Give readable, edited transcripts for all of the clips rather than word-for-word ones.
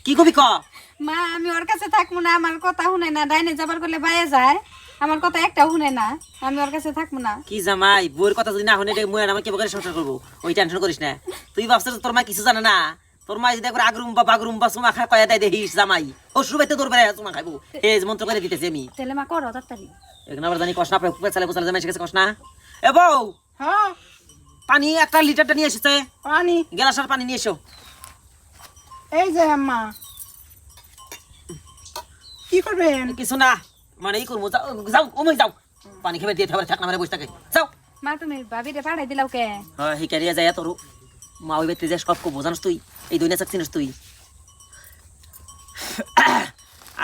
কি কবি ক মা আমি ওর কাছে থাকবো না, আমার কথা শুনে না, ডাইনে যাবার করলে বাইরে যায়, আমার কথা একটা শুনে না, আমি ওর কাছে থাকবো না। কি জামাই বউয়ের কথা যদি না শুনে মুই আর আমার কি করে সংসার করবো? ওই টেনশন করিস না। তুই ভাবছিস তোর মা কিছু জানে না? তোর মা যদি একবার আগরুম্বা বাগরুম্বা চুমা খা কয়া দেয় দেখিস জামাই অসুর বাইতে তোর বেড়ে চুমা খাইবো। এই যে মন্ত্র করে দিতেছি আমি। তাহলে মা করো তাড়াতাড়ি। এখন আবার জানি কষ্ট আপনার কুপে চালে পোচালে জামাই শিখেছে কষ্ট না। এ বউ হ্যাঁ পানি একটা লিটারটা নিয়ে এসেছে, পানি গ্লাসের পানি নিয়ে এসো। এই যে আম্মা কি করবেন? কিছু না মানে ই করবো, যাও যাও ওমই যাও, পানি খেয়ে দিয়ে থাকবে থাক না মানে বসে থাকে যাও। মা তুমি ভাবিরে পাঠাই দিলাও কে? হ্যাঁ হিকারিয়া যায় তোর মা ওই বেতে যে সব কবো জানিস তুই, এই দুই না চিনিস তুই।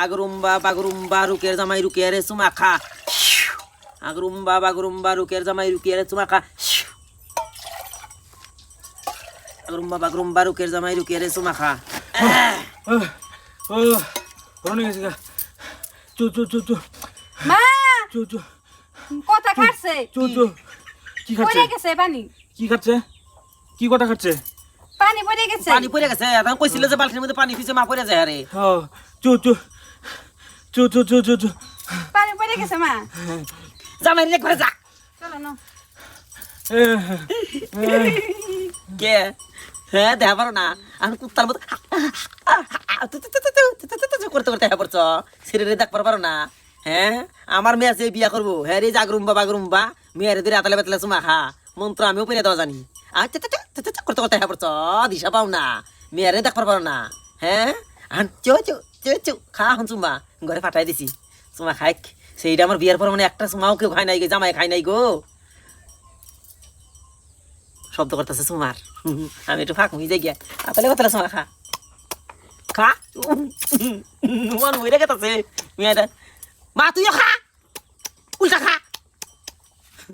আগরুম্বা বাগরুম্বা রুকের জামাই রুকিয়া রে চুমা খা। আগরুম্বা বাগরুম্বা রুকের জামাই রুকিয়া রে চুমা খা। আগরুম্বা বাগরুম্বা রুকের জামাই রুকিয়া রে চুমা খা। ও কোন গেছে গা চু চু চু চু মা চু চু কথা খাচ্ছে, চু চু কি খাচ্ছে? পড়ে গেছে পানি, কি খাচ্ছে? কি কথা খাচ্ছে? পানি পড়ে গেছে। পানি পড়ে গেছে, এখন কইছিল যে বালতির মধ্যে পানি ফিসে মা পড়ে যায় আরে। ও চু চু চু চু চু চু চু পানি পড়ে গেছে মা, জামাই রে ঘরে যা। চলো না। কে হ্যাঁ দেখা পারো না আমি কুত্তার মতো করতে করতে হ্যাঁ পড়ছ সিরিয়ালে দেখ পারো না। হ্যাঁ আমার মেয়ে আছে বিয়া করবো, হ্যাঁ রে জাগরুম্বা বাগরুম্বা মেয়ের ধরে আতালে বেতলে চুমা খা মন্ত্র আমিও পেরে দেওয়া জানি। করতে করতে হ্যাঁ পড়ছ দিশা পাও না, মেয়েরে দেখ পারো না। হ্যাঁ চো চো চো চো খা হন চুমা ঘরে পাঠাই দিছি চুমা খাই। সেইটা আমার বিয়ার পর মানে একটা চুমাও কেউ খাই নাই গো, জামাই খাই নাই গো। শব্দ করতেছে সুমার, আমি একটু ফাঁক হয়ে যাই গিয়া তাহলে কথা সুমা খা খা মন হয়ে গেছে মেয়েটা। মা তুইও খা।